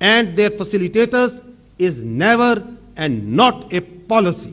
and their facilitators is never and not a policy.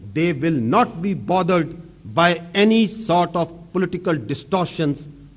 they will not be bothered by any sort of political distortions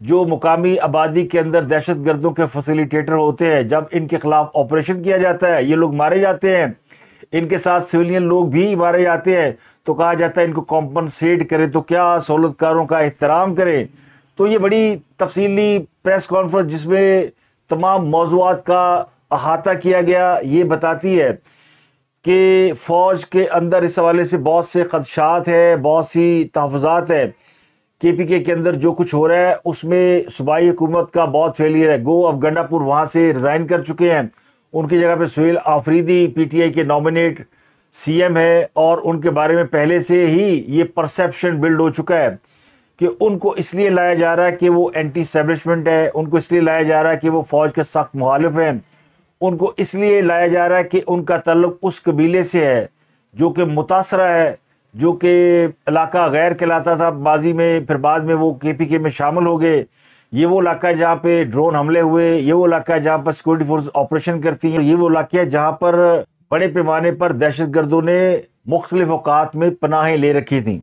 جو مقامی آبادی کے اندر دہشت گردوں کے فیسیلیٹیٹر ہوتے ہیں، جب ان کے خلاف آپریشن کیا جاتا ہے، یہ لوگ مارے جاتے ہیں، ان کے ساتھ سویلین لوگ بھی مارے جاتے ہیں، تو کہا جاتا ہے ان کو کمپنسیٹ کریں، تو کیا سہولت کاروں کا احترام کریں۔ تو یہ بڑی تفصیلی پریس کانفرنس جس میں تمام موضوعات کا احاطہ کیا گیا، یہ بتاتی ہے کہ فوج کے اندر اس حوالے سے بہت سے خدشات ہیں، بہت سی تحفظات ہیں۔ کے پی کے اندر جو کچھ ہو رہا ہے اس میں صوبائی حکومت کا بہت فیلئر ہے۔ گو اب گنڈا پور وہاں سے ریزائن کر چکے ہیں، ان کی جگہ پہ Sohail Afridi P T I کے نامنیٹ سی ایم ہے، اور ان کے بارے میں پہلے سے ہی یہ پرسیپشن بلڈ ہو چکا ہے کہ ان کو اس لیے لایا جا رہا ہے کہ وہ اینٹی اسٹیبلشمنٹ ہے، ان کو اس لیے لایا جا رہا ہے کہ وہ فوج کے سخت مخالف ہیں، ان کو اس لیے لایا جا رہا ہے کہ ان کا تعلق اس قبیلے سے ہے جو کہ متاثرہ ہے، جو کہ علاقہ غیر کہلاتا تھا ماضی میں، پھر بعد میں وہ کے پی کے میں شامل ہو گئے۔ یہ وہ علاقہ ہے جہاں پہ ڈرون حملے ہوئے، یہ وہ علاقہ ہے جہاں پر سیکورٹی فورس آپریشن کرتی ہیں، یہ وہ علاقہ ہے جہاں پر بڑے پیمانے پر دہشت گردوں نے مختلف اوقات میں پناہیں لے رکھی تھیں۔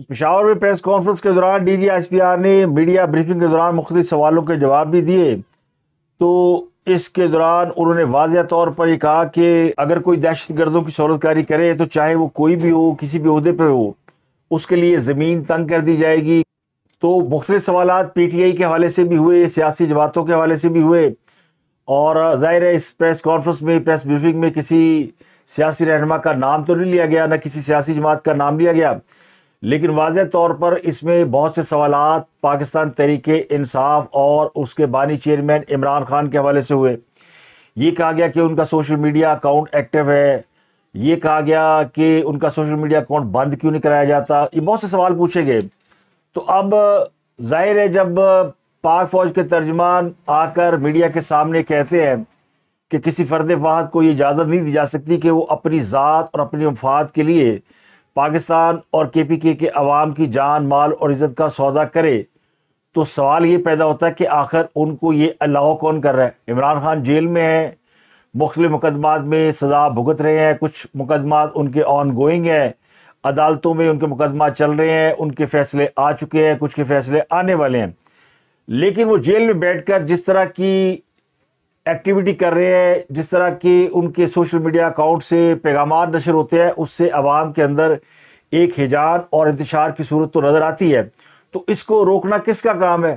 پشاور میں پریس کانفرنس کے دوران D G S P R نے میڈیا بریفنگ کے دوران مختلف سوالوں کے جواب بھی دیے، تو اس کے دوران انہوں نے واضح طور پر یہ کہا کہ اگر کوئی دہشت گردوں کی سہولت کاری کرے تو چاہے وہ کوئی بھی ہو، کسی بھی عہدے پہ ہو، اس کے لیے زمین تنگ کر دی جائے گی۔ تو مختلف سوالات پی ٹی آئی کے حوالے سے بھی ہوئے، سیاسی جماعتوں کے حوالے سے بھی ہوئے، اور ظاہر ہے اس پریس کانفرنس میں، پریس بریفنگ میں کسی سیاسی رہنما کا نام تو نہیں لیا گیا، نہ کسی سیاسی جماعت کا نام لیا گیا، لیکن واضح طور پر اس میں بہت سے سوالات پاکستان تحریک انصاف اور اس کے بانی چیئرمین عمران خان کے حوالے سے ہوئے۔ یہ کہا گیا کہ ان کا سوشل میڈیا اکاؤنٹ ایکٹیو ہے، یہ کہا گیا کہ ان کا سوشل میڈیا اکاؤنٹ بند کیوں نہیں کرایا جاتا، یہ بہت سے سوال پوچھے گئے۔ تو اب ظاہر ہے جب پاک فوج کے ترجمان آ کر میڈیا کے سامنے کہتے ہیں کہ کسی فرد واحد کو یہ اجازت نہیں دی جا سکتی کہ وہ اپنی ذات اور اپنی مفاد کے لیے پاکستان اور کے پی کے عوام کی جان، مال اور عزت کا سودا کرے، تو سوال یہ پیدا ہوتا ہے کہ آخر ان کو یہ الاؤ کون کر رہا ہے؟ عمران خان جیل میں ہیں، مختلف مقدمات میں سزا بھگت رہے ہیں، کچھ مقدمات ان کے آن گوئنگ ہیں، عدالتوں میں ان کے مقدمات چل رہے ہیں، ان کے فیصلے آ چکے ہیں، کچھ کے فیصلے آنے والے ہیں، لیکن وہ جیل میں بیٹھ کر جس طرح کی ایکٹیویٹی کر رہے ہیں، جس طرح کی ان کے سوشل میڈیا اکاؤنٹ سے پیغامات نشر ہوتے ہیں، اس سے عوام کے اندر ایک ہیجان اور انتشار کی صورت تو نظر آتی ہے۔ تو اس کو روکنا کس کا کام ہے؟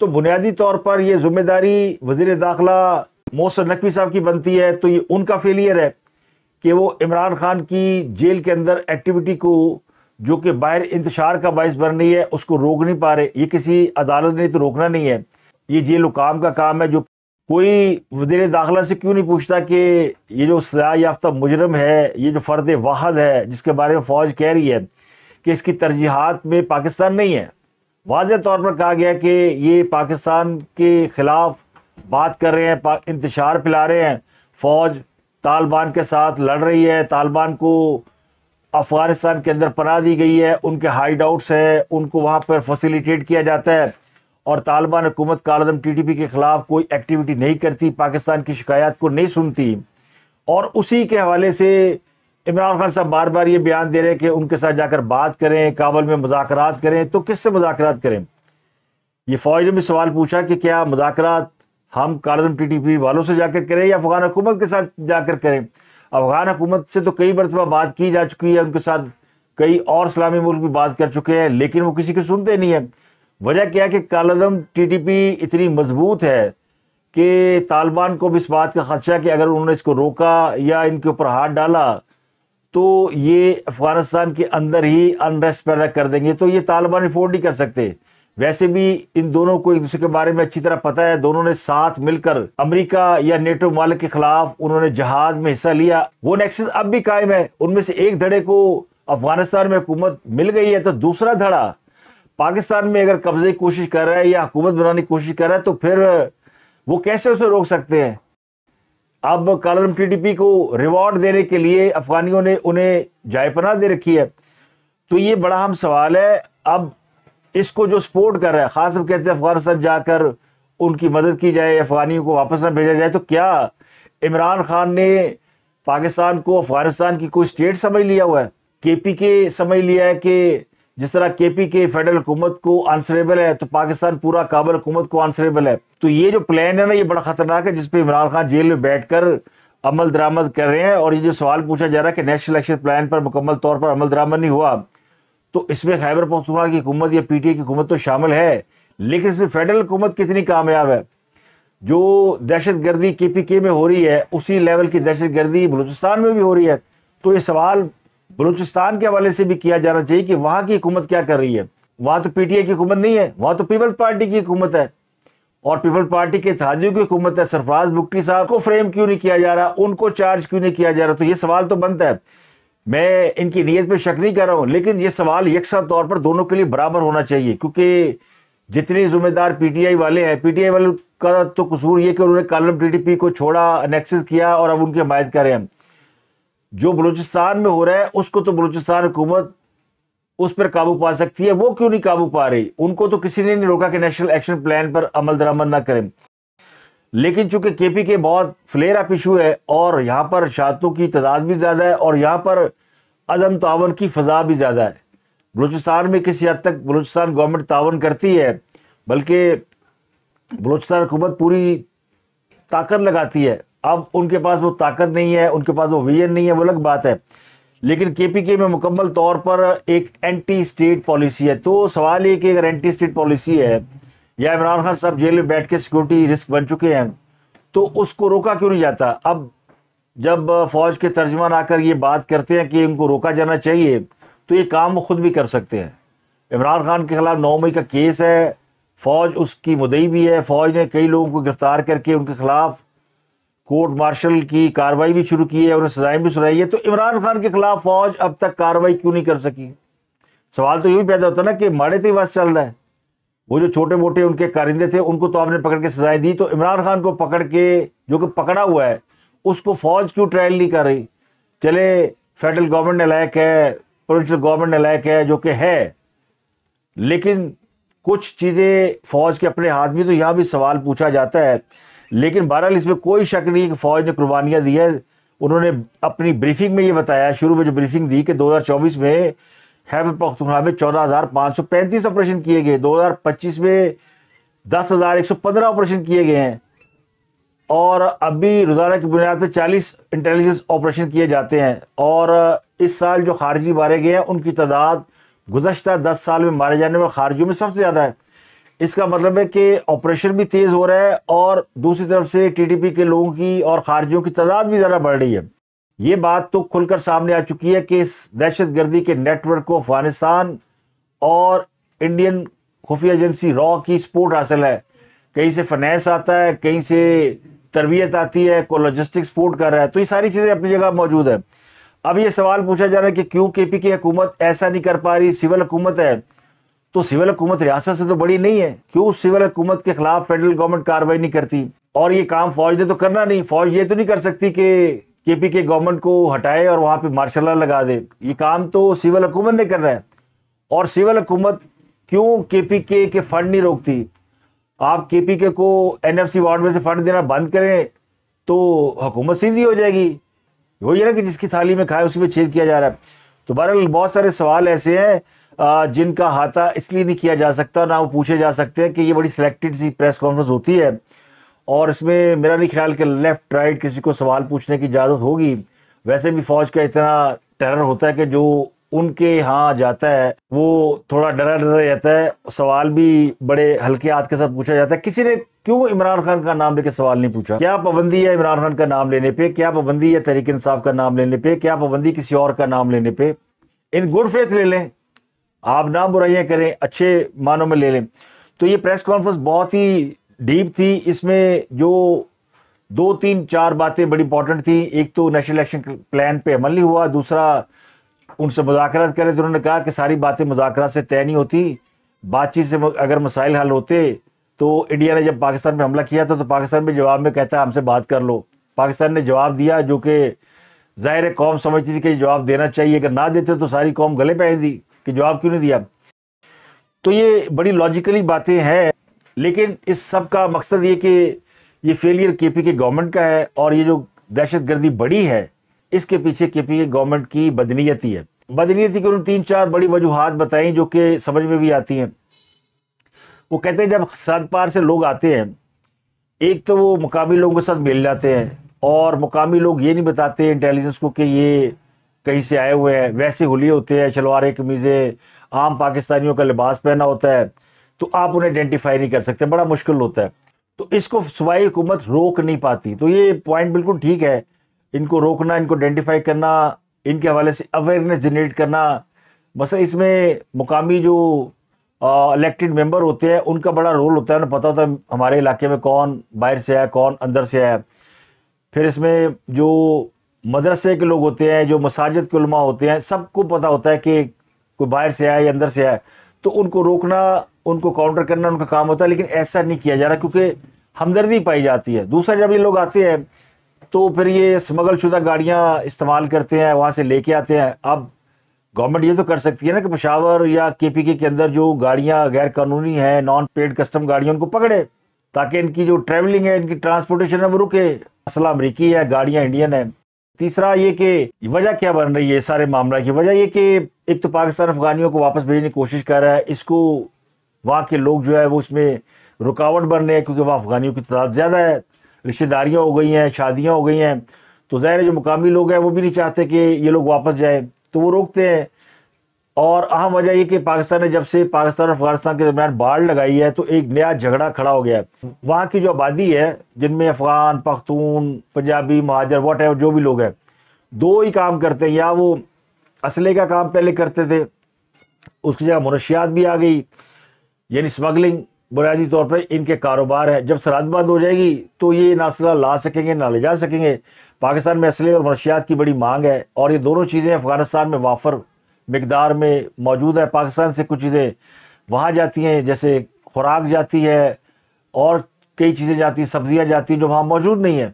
تو بنیادی طور پر یہ ذمہ داری وزیر داخلہ محسن نقوی صاحب کی بنتی ہے، تو یہ ان کا فیلئر ہے کہ وہ عمران خان کی جیل کے اندر ایکٹیویٹی کو جو کہ باہر انتشار کا باعث بن رہی ہے اس کو روک نہیں پا رہے۔ یہ کسی عدالت نے تو روکنا نہیں ہے، یہ جیل حکام کا کام ہے۔ جو کوئی وزیر داخلہ سے کیوں نہیں پوچھتا کہ یہ جو سزا یافتہ مجرم ہے، یہ جو فرد واحد ہے جس کے بارے میں فوج کہہ رہی ہے کہ اس کی ترجیحات میں پاکستان نہیں ہے، واضح طور پر کہا گیا کہ یہ پاکستان کے خلاف بات کر رہے ہیں، انتشار پھیلا رہے ہیں، فوج طالبان کے ساتھ لڑ رہی ہے، طالبان کو افغانستان کے اندر پناہ دی گئی ہے، ان کے ہائیڈ آؤٹس ہیں، ان کو وہاں پر فیسیلیٹیٹ کیا جاتا ہے، اور طالبان حکومت کالعدم ٹی ٹی پی کے خلاف کوئی ایکٹیویٹی نہیں کرتی، پاکستان کی شکایات کو نہیں سنتی، اور اسی کے حوالے سے عمران خان صاحب بار بار یہ بیان دے رہے ہیں کہ ان کے ساتھ جا کر بات کریں، کابل میں مذاکرات کریں۔ تو کس سے مذاکرات کریں؟ یہ فوج نے بھی سوال پوچھا کہ کیا مذاکرات ہم کالعدم ٹی ٹی پی والوں سے جا کر کریں یا افغان حکومت کے ساتھ جا کر کریں؟ افغان حکومت سے تو کئی مرتبہ بات کی جا چکی ہے، ان کے ساتھ کئی اور اسلامی ملک بھی بات کر چکے ہیں، لیکن وہ کسی کی سنتے نہیں ہیں۔ وجہ کیا ہے کہ کالعدم ٹی ٹی پی اتنی مضبوط ہے کہ طالبان کو بھی اس بات کا خدشہ کہ اگر انہوں نے اس کو روکا یا ان کے اوپر ہاتھ ڈالا تو یہ افغانستان کے اندر ہی انریسٹ پیدا کر دیں گے، تو یہ طالبان افورڈ نہیں کر سکتے۔ ویسے بھی ان دونوں کو ایک دوسرے کے بارے میں اچھی طرح پتہ ہے، دونوں نے ساتھ مل کر امریکہ یا نیٹو ممالک کے خلاف انہوں نے جہاد میں حصہ لیا، وہ نیکسس اب بھی قائم ہے۔ ان میں سے ایک دھڑے کو افغانستان میں حکومت مل گئی ہے، تو دوسرا دھڑا پاکستان میں اگر قبضے کی کوشش کر رہا ہے یا حکومت بنانے کی کوشش کر رہا ہے، تو پھر وہ کیسے اسے روک سکتے ہیں؟ اب کالعدم ٹی ٹی پی کو ریوارڈ دینے کے لیے افغانیوں نے انہیں جائے پناہ دے رکھی ہے، تو یہ بڑا اہم سوال ہے۔ اب اس کو جو سپورٹ کر رہا ہے، خاص ہم کہتے ہیں افغانستان جا کر ان کی مدد کی جائے، افغانیوں کو واپس نہ بھیجا جائے، تو کیا عمران خان نے پاکستان کو افغانستان کی کوئی اسٹیٹ سمجھ لیا ہوا ہے؟ کے پی کے سمجھ لیا ہے کہ جس طرح کے پی کے فیڈرل حکومت کو آنسریبل ہے تو پاکستان پورا کابل حکومت کو آنسریبل ہے. تو یہ جو پلان ہے نا یہ بڑا خطرناک ہے جس پہ عمران خان جیل میں بیٹھ کر عمل درآمد کر رہے ہیں. اور یہ جو سوال پوچھا جا رہا ہے کہ نیشنل ایکشن پلان پر مکمل طور پر عمل درآمد نہیں ہوا، تو اس میں خیبر پختونخوا کی حکومت یا پی ٹی آئی کی حکومت تو شامل ہے، لیکن اس میں فیڈرل حکومت کتنی کامیاب ہے؟ جو دہشت گردی کے پی کے میں ہو رہی ہے اسی لیول کی دہشت گردی بلوچستان میں بھی ہو رہی ہے. تو یہ سوال بلوچستان کے حوالے سے بھی کیا جانا چاہیے کہ وہاں کی حکومت کیا کر رہی ہے. وہاں تو پی ٹی آئی کی حکومت نہیں ہے، وہاں تو پیپلز پارٹی کی حکومت ہے اور پیپلز پارٹی کے اتحادیوں کی حکومت ہے. سرفراز بگٹی صاحب کو فریم کیوں نہیں کیا جا رہا، ان کو چارج کیوں نہیں کیا جا رہا؟ تو یہ سوال تو بنتا ہے. میں ان کی نیت پہ شک نہیں کر رہا ہوں، لیکن یہ سوال یکساں طور پر دونوں کے لیے برابر ہونا چاہیے، کیونکہ جتنے ذمہ دار پی ٹی آئی والے ہیں، پی ٹی آئی والوں کا تو قصور یہ کہ انہوں نے کالم ٹی ٹی پی کو چھوڑا، انیکسس کیا اور اب ان کی حمایت کر رہے ہیں. جو بلوچستان میں ہو رہا ہے اس کو تو بلوچستان حکومت اس پر قابو پا سکتی ہے، وہ کیوں نہیں قابو پا رہی؟ ان کو تو کسی نے نہیں روکا کہ نیشنل ایکشن پلان پر عمل درآمد نہ کریں. لیکن چونکہ کے پی کے بہت فلیئر اپ ایشو ہے اور یہاں پر شہادتوں کی تعداد بھی زیادہ ہے اور یہاں پر عدم تعاون کی فضا بھی زیادہ ہے. بلوچستان میں کسی حد تک بلوچستان گورنمنٹ تعاون کرتی ہے، بلکہ بلوچستان حکومت پوری طاقت لگاتی ہے. اب ان کے پاس وہ طاقت نہیں ہے، ان کے پاس وہ ویژن نہیں ہے، وہ الگ بات ہے. لیکن کے پی کے میں مکمل طور پر ایک اینٹی اسٹیٹ پالیسی ہے. تو سوال یہ کہ اگر اینٹی اسٹیٹ پالیسی ہے یا عمران خان صاحب جیل میں بیٹھ کے سیکورٹی رسک بن چکے ہیں تو اس کو روکا کیوں نہیں جاتا؟ اب جب فوج کے ترجمان آ کر یہ بات کرتے ہیں کہ ان کو روکا جانا چاہیے تو یہ کام وہ خود بھی کر سکتے ہیں. عمران خان کے خلاف 9 مئی کا کیس ہے، فوج اس کی مدعی بھی ہے، فوج نے کئی لوگوں کو گرفتار کر کے ان کے خلاف کورٹ مارشل کی کارروائی بھی شروع کی ہے، انہیں سزائیں بھی سنائی ہے. تو عمران خان کے خلاف فوج اب تک کارروائی کیوں نہیں کر سکی؟ سوال تو یہ بھی پیدا ہوتا نا کہ ماڑے تو بس چل رہا ہے. وہ جو چھوٹے موٹے ان کے کارندے تھے ان کو تو آپ نے پکڑ کے سزائیں دی، تو عمران خان کو پکڑ کے جو کہ پکڑا ہوا ہے اس کو فوج کیوں ٹرائل نہیں کر رہی؟ چلے فیڈرل گورنمنٹ نالائق ہے، پروونشل گورنمنٹ نالائق ہے جو کہ ہے، لیکن کچھ چیزیں فوج کے اپنے ہاتھ میں، تو یہاں بھی سوال پوچھا جاتا ہے. لیکن بہرحال اس میں کوئی شک نہیں کہ فوج نے قربانیاں دی ہے. انہوں نے اپنی بریفنگ میں یہ بتایا، شروع میں جو بریفنگ دی کہ 2024 میں خیبر پختونخوا میں 14,535 آپریشن کیے گئے، 2025 میں 10,115 آپریشن کیے گئے ہیں، اور ابھی روزانہ کی بنیاد پہ 40 انٹیلیجنس آپریشن کیے جاتے ہیں. اور اس سال جو خارجی مارے گئے ہیں ان کی تعداد گزشتہ 10 سال میں مارے جانے والے خارجیوں میں سب سے زیادہ ہے. اس کا مطلب ہے کہ آپریشن بھی تیز ہو رہا ہے اور دوسری طرف سے ٹی ٹی پی کے لوگوں کی اور خارجیوں کی تعداد بھی زیادہ بڑھ رہی ہے. یہ بات تو کھل کر سامنے آ چکی ہے کہ اس دہشت گردی کے نیٹ ورک کو افغانستان اور انڈین خفیہ ایجنسی را کی سپورٹ حاصل ہے. کہیں سے فنانس آتا ہے، کہیں سے تربیت آتی ہے، کوئی لاجسٹک سپورٹ کر رہا ہے. تو یہ ساری چیزیں اپنی جگہ موجود ہیں. اب یہ سوال پوچھا جا رہا ہے کہ کیوں کے پی کی حکومت ایسا نہیں کر پا رہی؟ سول حکومت ہے تو سول حکومت ریاست سے تو بڑی نہیں ہے، کیوں سول حکومت کے خلاف فیڈرل گورنمنٹ کارروائی نہیں کرتی؟ اور یہ کام فوج نے تو کرنا نہیں. فوج یہ تو نہیں کر سکتی کہ کے پی کے گورنمنٹ کو ہٹائے اور وہاں پہ مارشل لا لگا دے. یہ کام تو سول حکومت نے کرنا ہے. اور سول حکومت کیوں کے پی کے فنڈ نہیں روکتی؟ آپ کے پی کے کو این ایف سی وارڈ میں سے فنڈ دینا بند کریں تو حکومت سیدھی ہو جائے گی. وہی ہے نا کہ جس کی تھالی میں کھائے اسی میں چھید کیا جا رہا ہے. تو بہرحال بہت سارے سوال ایسے ہیں جن کا احاطہ اس لیے نہیں کیا جا سکتا، نہ وہ پوچھے جا سکتے ہیں کہ یہ بڑی سلیکٹڈ سی پریس کانفرنس ہوتی ہے اور اس میں میرا نہیں خیال کہ لیفٹ رائٹ کسی کو سوال پوچھنے کی اجازت ہوگی. ویسے بھی فوج کا اتنا ٹیرر ہوتا ہے کہ جو ان کے ہاں جاتا ہے وہ تھوڑا ڈرا رہتا ہے. سوال بھی بڑے ہلکے ہاتھ کے ساتھ پوچھا جاتا ہے. کسی نے کیوں عمران خان کا نام لے کے سوال نہیں پوچھا؟ کیا پابندی ہے عمران خان کا نام لینے پہ؟ کیا پابندی ہے تحریک انصاف کا نام لینے پہ؟ کیا پابندی کسی اور کا نام لینے پہ؟ ان گڈ فیتھ لے لیں، آپ نہ برائیاں کریں، اچھے معنوں میں لے لیں. تو یہ پریس کانفرنس بہت ہی ڈیپ تھی. اس میں جو 2-3-4 باتیں بڑی امپورٹنٹ تھیں. ایک تو نیشنل ایکشن پلان پہ عمل نہیں ہوا، دوسرا ان سے مذاکرات کرے تو انہوں نے کہا کہ ساری باتیں مذاکرات سے طے نہیں ہوتی، بات چیت سے اگر مسائل حل ہوتے تو انڈیا نے جب پاکستان پہ حملہ کیا تھا تو پاکستان میں جواب میں کہتا ہے ہم سے بات کر لو. پاکستان نے جواب دیا جو کہ ظاہر قوم سمجھتی تھی کہ جواب دینا چاہیے، اگر نہ دیتے تو ساری قوم گلے پہ دی کہ جواب کیوں نہیں دیا. تو یہ بڑی لاجیکلی باتیں ہیں، لیکن اس سب کا مقصد یہ کہ یہ فیلئر کے پی کے گورنمنٹ کا ہے اور یہ جو دہشت گردی بڑی ہے اس کے پیچھے کے پی کے گورنمنٹ کی بدنیتی ہے. بدنیتی کی انہوں نے 3-4 بڑی وجوہات بتائیں جو کہ سمجھ میں بھی آتی ہیں. وہ کہتے ہیں جب سرحد پار سے لوگ آتے ہیں، ایک تو وہ مقامی لوگوں کے ساتھ مل جاتے ہیں، اور مقامی لوگ یہ نہیں بتاتے انٹیلیجنس کو کہ یہ کہیں سے آئے ہوئے ہیں، ویسے ہولیے ہوتے ہیں، شلواریں قمیضیں، عام پاکستانیوں کا لباس پہنا ہوتا ہے، تو آپ انہیں آئیڈینٹیفائی نہیں کر سکتے، بڑا مشکل ہوتا ہے. تو اس کو صوبائی حکومت روک نہیں پاتی. تو یہ پوائنٹ بالکل ٹھیک ہے، ان کو روکنا، ان کو آئیڈینٹیفائی کرنا، ان کے حوالے سے اویئرنیس جنریٹ کرنا. مثلا اس میں مقامی جو الیکٹڈ ممبر ہوتے ہیں ان کا بڑا رول ہوتا ہے، انہیں پتہ ہوتا ہے ہمارے علاقے میں کون باہر سے آیا، کون اندر سے آیا. پھر اس میں جو مدرسے کے لوگ ہوتے ہیں، جو مساجد کے علماء ہوتے ہیں، سب کو پتہ ہوتا ہے کہ کوئی باہر سے آیا یا اندر سے آیا، تو ان کو روکنا، ان کو کاؤنٹر کرنا ان کا کام ہوتا ہے. لیکن ایسا نہیں کیا جا رہا کیونکہ ہمدردی پائی جاتی ہے. دوسرا، جب یہ لوگ آتے ہیں تو پھر یہ اسمگل شدہ گاڑیاں استعمال کرتے ہیں، وہاں سے لے کے آتے ہیں. اب گورنمنٹ یہ تو کر سکتی ہے نا کہ پشاور یا KPK کے اندر جو گاڑیاں غیر قانونی ہیں، نان پیڈ کسٹم گاڑیاں، ان کو پکڑے تاکہ ان کی جو ٹریولنگ ہے، ان کی ٹرانسپورٹیشن ہے، وہ رکے. اسلحہ امریکی ہے، گاڑیاں انڈین ہیں. تیسرا یہ کہ وجہ کیا بن رہی ہے سارے معاملہ کی؟ وجہ یہ کہ ایک تو پاکستان افغانیوں کو واپس بھیجنے کی کوشش کر رہا ہے، اس کو وہاں کے لوگ جو ہے وہ اس میں رکاوٹ بن رہے ہیں کیونکہ وہاں افغانیوں کی تعداد زیادہ ہے، رشتہ داریاں ہو گئی ہیں، شادیاں ہو گئی ہیں. تو ظاہر ہے جو مقامی لوگ ہیں وہ بھی نہیں چاہتے کہ یہ لوگ واپس جائیں، تو وہ روکتے ہیں. اور اہم وجہ یہ کہ پاکستان نے جب سے پاکستان اور افغانستان کے درمیان باڑ لگائی ہے تو ایک نیا جھگڑا کھڑا ہو گیا ہے. وہاں کی جو آبادی ہے، جن میں افغان، پختون، پنجابی، مہاجر، واٹ ایور جو بھی لوگ ہیں، دو ہی کام کرتے ہیں. یا وہ اسلحے کا کام پہلے کرتے تھے، اس کی جگہ منشیات بھی آ گئی، یعنی اسمگلنگ بنیادی طور پر ان کے کاروبار ہے. جب سرحد بند ہو جائے گی تو یہ نہ اسلحہ لا سکیں گے نہ لے جا سکیں گے. پاکستان میں اسلحے اور منشیات کی بڑی مانگ ہے، اور یہ دونوں چیزیں افغانستان میں وافر مقدار میں موجود ہے. پاکستان سے کچھ چیزیں وہاں جاتی ہیں، جیسے خوراک جاتی ہے اور کئی چیزیں جاتی ہیں، سبزیاں جاتی ہیں جو وہاں موجود نہیں ہیں،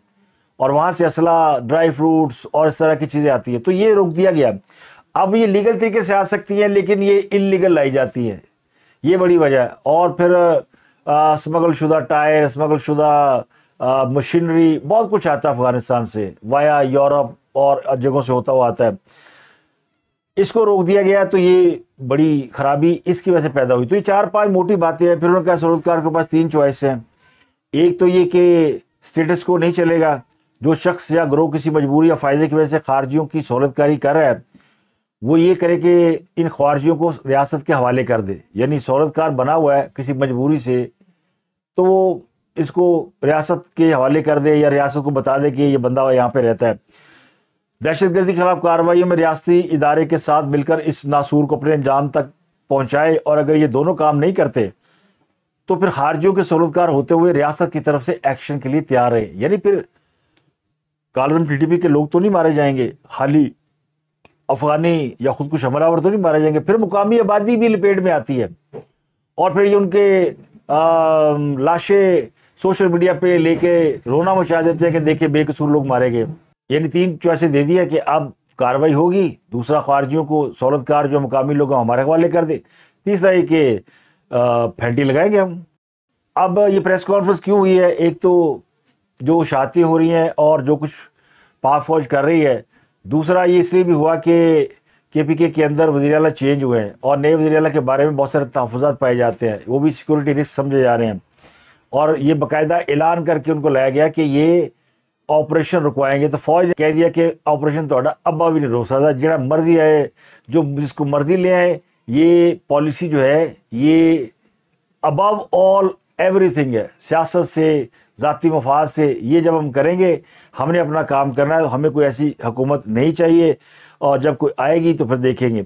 اور وہاں سے اسلحہ، ڈرائی فروٹس اور اس طرح کی چیزیں آتی ہیں. تو یہ روک دیا گیا. اب یہ لیگل طریقے سے آ سکتی ہیں لیکن یہ انلیگل لائی جاتی ہے، یہ بڑی وجہ ہے. اور پھر اسمگل شدہ ٹائر، اسمگل شدہ مشینری، بہت کچھ آتا ہے افغانستان سے وایا یورپ اور جگہوں سے ہوتا ہوا آتا ہے. اس کو روک دیا گیا تو یہ بڑی خرابی اس کی وجہ سے پیدا ہوئی. تو یہ 4-5 موٹی باتیں ہیں. پھر انہوں نے کہا سہولتکار کے پاس 3 چوائس ہیں. ایک تو یہ کہ اسٹیٹس کو نہیں چلے گا، جو شخص یا گروہ کسی مجبوری یا فائدے کی وجہ سے خارجیوں کی سہولت کاری کر رہا ہے وہ یہ کرے کہ ان خارجیوں کو ریاست کے حوالے کر دے. یعنی سہولت کار بنا ہوا ہے کسی مجبوری سے تو وہ اس کو ریاست کے حوالے کر دے، یا ریاست کو بتا دے کہ یہ بندہ یہاں پہ رہتا ہے. دہشت گردی کے خلاف کارروائیوں میں ریاستی ادارے کے ساتھ مل کر اس ناسور کو اپنے انجام تک پہنچائے، اور اگر یہ دونوں کام نہیں کرتے تو پھر خارجیوں کے سہولت کار ہوتے ہوئے ریاست کی طرف سے ایکشن کے لیے تیار رہے. یعنی پھر کالعدم TTP کے لوگ تو نہیں مارے جائیں گے، خالی افغانی یا خود کش حملہ آور تو نہیں مارے جائیں گے، پھر مقامی آبادی بھی لپیٹ میں آتی ہے. اور پھر یہ ان کے لاشیں سوشل میڈیا پہ لے کے رونا مچا دیتے ہیں کہ دیکھیں بے قصور لوگ مارے گئے. یعنی 3 چوائسیں دے دیا کہ اب کارروائی ہوگی، دوسرا خارجیوں کو سہولت کار جو مقامی لوگ ہیں ہمارے حوالے کر دے، تیسرا یہ کہ پھینٹی لگائیں گے ہم. اب یہ پریس کانفرنس کیوں ہوئی ہے؟ ایک تو جو اشاعتیں ہو رہی ہیں اور جو کچھ پاک فوج کر رہی ہے، دوسرا یہ اس لیے بھی ہوا کہ KPK کے اندر وزیر اعلیٰ چینج ہوئے ہیں اور نئے وزیر اعلیٰ کے بارے میں بہت سارے تحفظات پائے جاتے ہیں، وہ بھی سیکورٹی رسک سمجھے جا رہے ہیں. اور یہ باقاعدہ اعلان کر کے ان کو لایا گیا کہ یہ آپریشن رکوائیں گے. تو فوج نے کہہ دیا کہ آپریشن تو ابا بھی نہیں روک سکتا، جہاں مرضی آئے، جو جس کو مرضی لے آئے. یہ پالیسی جو ہے یہ ابو آل ایوری تھنگ ہے، سیاست سے، ذاتی مفاد سے. یہ جب ہم کریں گے، ہم نے اپنا کام کرنا ہے، ہمیں کوئی ایسی حکومت نہیں چاہیے، اور جب کوئی آئے گی تو پھر دیکھیں گے.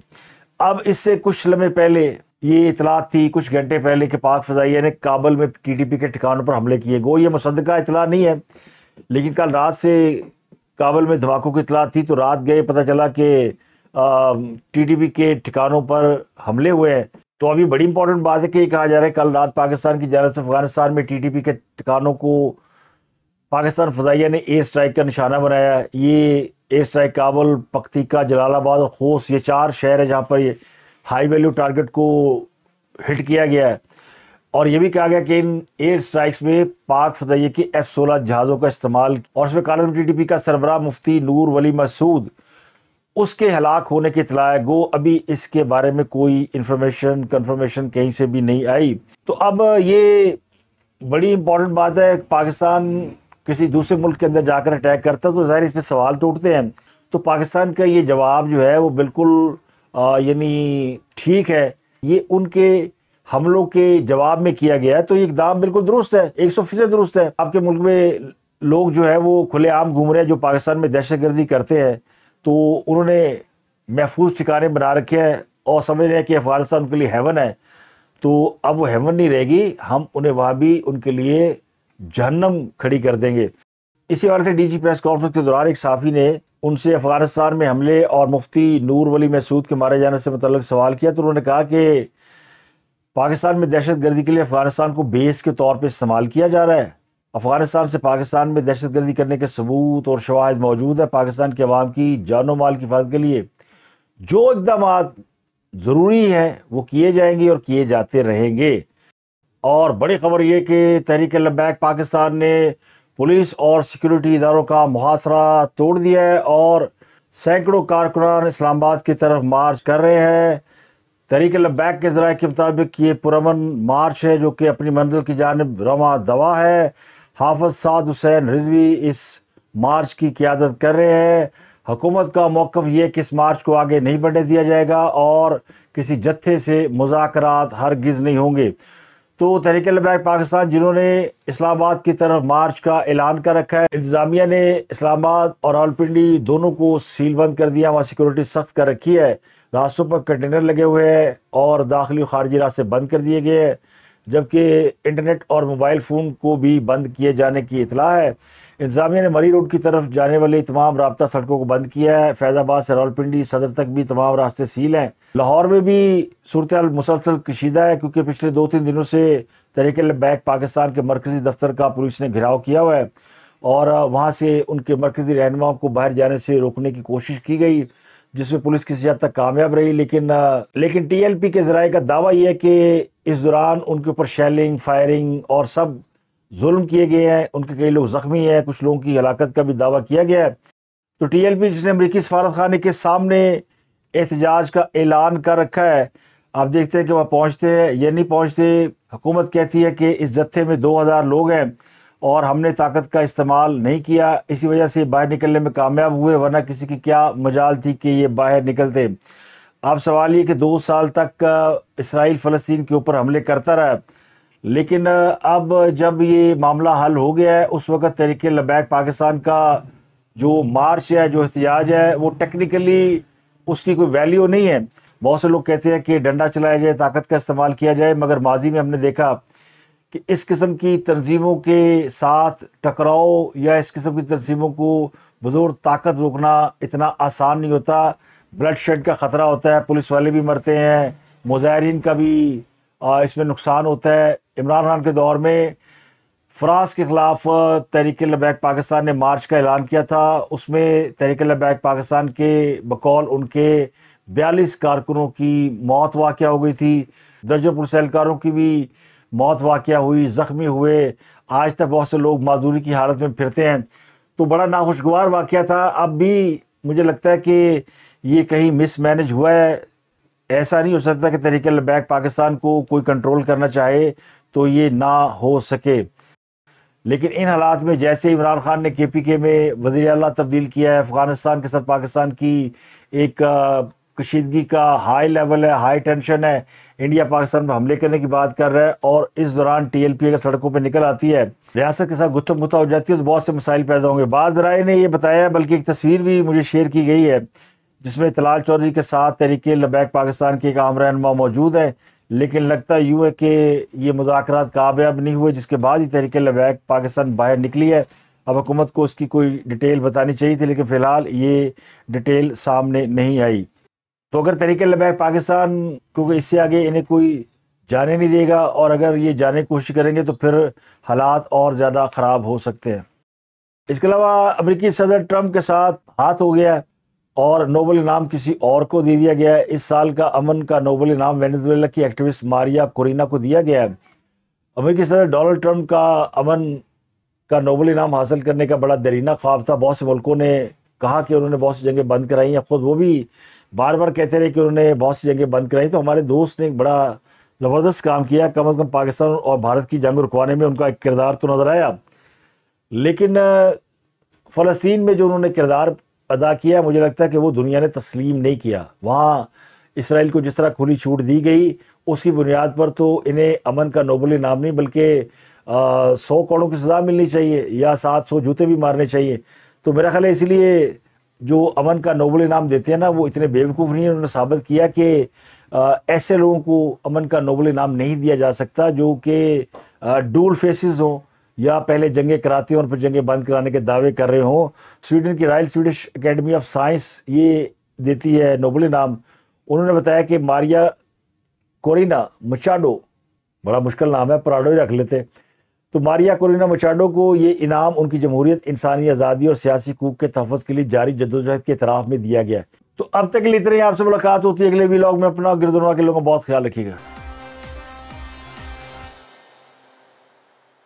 اب اس سے کچھ لمحے پہلے یہ اطلاعات تھی، کچھ گھنٹے پہلے، کہ پاک فضائیہ نے کابل میں TTP کے ٹھکانوں پر حملے کیے. گو یہ مصدقہ اطلاع نہیں ہے، لیکن کل رات سے کابل میں دھماکوں کی اطلاع تھی. تو رات گئے، پتہ چلا کہ TTP کے ٹھکانوں پر حملے ہوئے ہیں. تو ابھی بڑی امپورٹنٹ بات ہے کہ یہ کہا جا رہا ہے کل رات پاکستان کی جانب سے افغانستان میں TTP کے ٹھکانوں کو پاکستان فضائیہ نے ایئر اسٹرائک کا نشانہ بنایا. یہ ایئر اسٹرائک کابل، پختیکا، جلال آباد اور خوست، یہ 4 شہر ہیں جہاں پر یہ ہائی ویلیو ٹارگٹ کو ہٹ کیا گیا ہے. اور یہ بھی کہا گیا کہ ان ایئر اسٹرائکس میں پاک فضائیہ کے F-16 جہازوں کا استعمال. اور اس میں کالعدم TTP کا سربراہ مفتی نور ولی مسعود اس کے ہلاک ہونے کی اطلاع ہے. گو ابھی اس کے بارے میں کوئی کنفرمیشن کہیں سے بھی نہیں آئی. تو اب یہ بڑی امپورٹنٹ بات ہے. پاکستان کسی دوسرے ملک کے اندر جا کر اٹیک کرتا ہے تو ظاہر اس پہ سوال تو اٹھتے ہیں. تو پاکستان کا یہ جواب جو ہے وہ بالکل یعنی ٹھیک ہے. یہ ان کے حملوں کے جواب میں کیا گیا ہے تو یہ اقدام بالکل درست ہے, 100% درست ہے. آپ کے ملک میں لوگ جو ہے وہ کھلے عام گھوم رہے ہیں جو پاکستان میں دہشت گردی کرتے ہیں, تو انہوں نے محفوظ ٹھکانے بنا رکھے ہیں اور سمجھ رہے ہیں کہ افغانستان ان کے لیے ہیون ہے. تو اب وہ ہیون نہیں رہے گی, ہم انہیں وہاں بھی ان کے لیے جہنم کھڑی کر دیں گے. اسی حوالے سے ڈی جی پریس کانفرنس کے دوران ایک صحافی نے ان سے افغانستان میں حملے اور مفتی نور ولی محسود کے مارے جانے سے متعلق سوال کیا. تو انہوں نے کہا کہ پاکستان میں دہشت گردی کے لیے افغانستان کو بیس کے طور پہ استعمال کیا جا رہا ہے. افغانستان سے پاکستان میں دہشت گردی کرنے کے ثبوت اور شواہد موجود ہے. پاکستان کے عوام کی جان و مال کی حفاظت کے لیے جو اقدامات ضروری ہیں وہ کیے جائیں گے اور کیے جاتے رہیں گے. اور بڑی خبر یہ کہ تحریک لبیک پاکستان نے پولیس اور سیکیورٹی اداروں کا محاصرہ توڑ دیا ہے اور سینکڑوں کارکنان اسلام آباد کی طرف مارچ کر رہے ہیں. تحریک لبیک کے ذرائع کے مطابق یہ پرامن مارچ ہے جو کہ اپنی منزل کی جانب رواں دوا ہے. حافظ سعد حسین رضوی اس مارچ کی قیادت کر رہے ہیں. حکومت کا موقف یہ کہ اس مارچ کو آگے نہیں بڑھنے دیا جائے گا اور کسی جتھے سے مذاکرات ہرگز نہیں ہوں گے. تو تحریک لبیک پاکستان جنہوں نے اسلام آباد کی طرف مارچ کا اعلان کر رکھا ہے, انتظامیہ نے اسلام آباد اور راولپنڈی دونوں کو سیل بند کر دیا, وہاں سیکورٹی سخت کر رکھی ہے. راستوں پر کنٹینر لگے ہوئے ہیں اور داخلی و خارجی راستے بند کر دیے گئے ہیں, جبکہ انٹرنیٹ اور موبائل فون کو بھی بند کیے جانے کی اطلاع ہے. انتظامیہ نے مری روڈ کی طرف جانے والی تمام رابطہ سڑکوں کو بند کیا ہے. فیض آباد سے راولپنڈی صدر تک بھی تمام راستے سیل ہیں. لاہور میں بھی صورتحال مسلسل کشیدہ ہے کیونکہ پچھلے 2-3 دنوں سے تحریک لبیک پاکستان کے مرکزی دفتر کا پولیس نے گھیراؤ کیا ہوا ہے اور وہاں سے ان کے مرکزی رہنماؤں کو باہر جانے سے روکنے کی کوشش کی گئی, جس میں پولیس کسی حد تک کامیاب رہی. لیکن ٹی ایل پی کے ذرائع کا دعویٰ یہ ہے کہ اس دوران ان کے اوپر شیلنگ, فائرنگ اور سب ظلم کیے گئے ہیں. ان کے کئی لوگ زخمی ہیں, کچھ لوگوں کی ہلاکت کا بھی دعویٰ کیا گیا ہے. تو ٹی ایل پی جس نے امریکی سفارت خانے کے سامنے احتجاج کا اعلان کر رکھا ہے, آپ دیکھتے ہیں کہ وہ پہنچتے ہیں یا نہیں پہنچتے. حکومت کہتی ہے کہ اس جتھے میں 2000 لوگ ہیں اور ہم نے طاقت کا استعمال نہیں کیا, اسی وجہ سے باہر نکلنے میں کامیاب ہوئے, ورنہ کسی کی کیا مجال تھی کہ یہ باہر نکلتے. اب سوال یہ کہ 2 سال تک اسرائیل فلسطین کے اوپر حملے کرتا رہا, لیکن اب جب یہ معاملہ حل ہو گیا ہے اس وقت تحریک لبیک پاکستان کا جو مارچ ہے, جو احتجاج ہے, وہ ٹیکنیکلی اس کی کوئی ویلیو نہیں ہے. بہت سے لوگ کہتے ہیں کہ ڈنڈا چلایا جائے, طاقت کا استعمال کیا جائے, مگر ماضی میں ہم نے دیکھا کہ اس قسم کی تنظیموں کے ساتھ ٹکراؤ یا اس قسم کی تنظیموں کو بزرگ طاقت روکنا اتنا آسان نہیں ہوتا. بلڈ شیڈ کا خطرہ ہوتا ہے, پولیس والے بھی مرتے ہیں, مظاہرین کا بھی اس میں نقصان ہوتا ہے. عمران خان کے دور میں فرانس کے خلاف تحریک لبیک پاکستان نے مارچ کا اعلان کیا تھا. اس میں تحریک لبیک پاکستان کے بقول ان کے 42 کارکنوں کی موت واقع ہو گئی تھی, درجن پولیس اہلکاروں کی بھی موت واقع ہوئی, زخمی ہوئے. آج تک بہت سے لوگ معذوری کی حالت میں پھرتے ہیں. تو بڑا ناخوشگوار واقعہ تھا. اب بھی مجھے لگتا ہے کہ یہ کہیں مس مینج ہوا ہے. ایسا نہیں ہو سکتا کہ تحریک لبیک پاکستان کو کوئی کنٹرول کرنا چاہے تو یہ نہ ہو سکے. لیکن ان حالات میں جیسے عمران خان نے کے پی کے میں وزیر اعلیٰ تبدیل کیا ہے, افغانستان کے ساتھ پاکستان کی ایک کشیدگی کا ہائی لیول ہے, ہائی ٹینشن ہے, انڈیا پاکستان پر حملے کرنے کی بات کر رہا ہے, اور اس دوران ٹی ایل پی اگر سڑکوں پہ نکل آتی ہے, ریاست کے ساتھ گتھم گتھا ہو جاتی ہے, تو بہت سے مسائل پیدا ہوں گے. بعض ذرائع نے یہ بتایا, بلکہ ایک تصویر بھی مجھے شیئر کی گئی ہے جس میں طلال چودھری کے ساتھ تحریک لبیک پاکستان کے ایک عام رہنما موجود ہے, لیکن لگتا یوں ہے کہ یہ مذاکرات کامیاب نہیں ہوئے, جس کے بعد ہی تحریک لبیک پاکستان باہر نکلی ہے. اب حکومت کو اس کی کوئی ڈیٹیل بتانی چاہیے تھی, لیکن فی الحال یہ ڈیٹیل سامنے نہیں آئی. تو اگر تحریک لبیک پاکستان کیونکہ اس سے آگے انہیں کوئی جانے نہیں دے گا, اور اگر یہ جانے کی کوشش کریں گے تو پھر حالات اور زیادہ خراب ہو سکتے ہیں. اس کے علاوہ امریکی صدر ٹرمپ کے ساتھ ہاتھ ہو گیا اور نوبل انعام کسی اور کو دے دیا گیا ہے. اس سال کا امن کا نوبل انعام وینزویلا کی ایکٹیوسٹ ماریا کورینا کو دیا گیا ہے. امریکی صدر ڈونلڈ ٹرمپ کا امن کا نوبل انعام حاصل کرنے کا بڑا دیرینہ خواب تھا. بہت سے ملکوں نے کہا کہ انہوں نے بہت سی جنگیں بند کرائی ہیں، خود وہ بھی بار بار کہتے رہے کہ انہوں نے بہت سی جنگیں بند کرائی، تو ہمارے دوست نے ایک بڑا زبردست کام کیا، کم از کم پاکستان اور بھارت کی جنگ رکوانے میں ان کا ایک کردار تو نظر آیا، لیکن فلسطین میں جو انہوں نے کردار ادا کیا مجھے لگتا ہے کہ وہ دنیا نے تسلیم نہیں کیا۔ وہاں اسرائیل کو جس طرح کھلی چھوٹ دی گئی اس کی بنیاد پر تو انہیں امن کا نوبل انعام نہیں بلکہ 100 کروڑوں کی سزا ملنی چاہیے یا 700 جوتے بھی مارنے چاہیے۔ تو میرا خیال ہے اسی لیے جو امن کا نوبل انعام دیتے ہیں نا وہ اتنے بیوقوف نہیں ہیں، انہوں نے ثابت کیا کہ ایسے لوگوں کو امن کا نوبل انعام نہیں دیا جا سکتا جو کہ ڈول فیسز ہوں یا پہلے جنگیں کراتے ہوں اور پھر جنگیں بند کرانے کے دعوے کر رہے ہوں۔ سویڈن کی Royal Swedish academy of science یہ دیتی ہے نوبل انعام۔ انہوں نے بتایا کہ ماریا کورینا مچاڈو، بڑا مشکل نام ہے، پراڈو ہی رکھ لیتے، تو ماریا کورینا مچاڈو کو یہ انعام ان کی جمہوریت، انسانی آزادی اور سیاسی حقوق کے تحفظ کے لیے جاری جدوجہد کے اعتراف میں دیا گیا ہے۔ تو اب تک کے لیے اتنے ہی، آپ سے ملاقات ہوتی ہے اگلے ویلاگ میں۔ اپنا گردنوا کے لوگوں کا بہت خیال رکھیے گا۔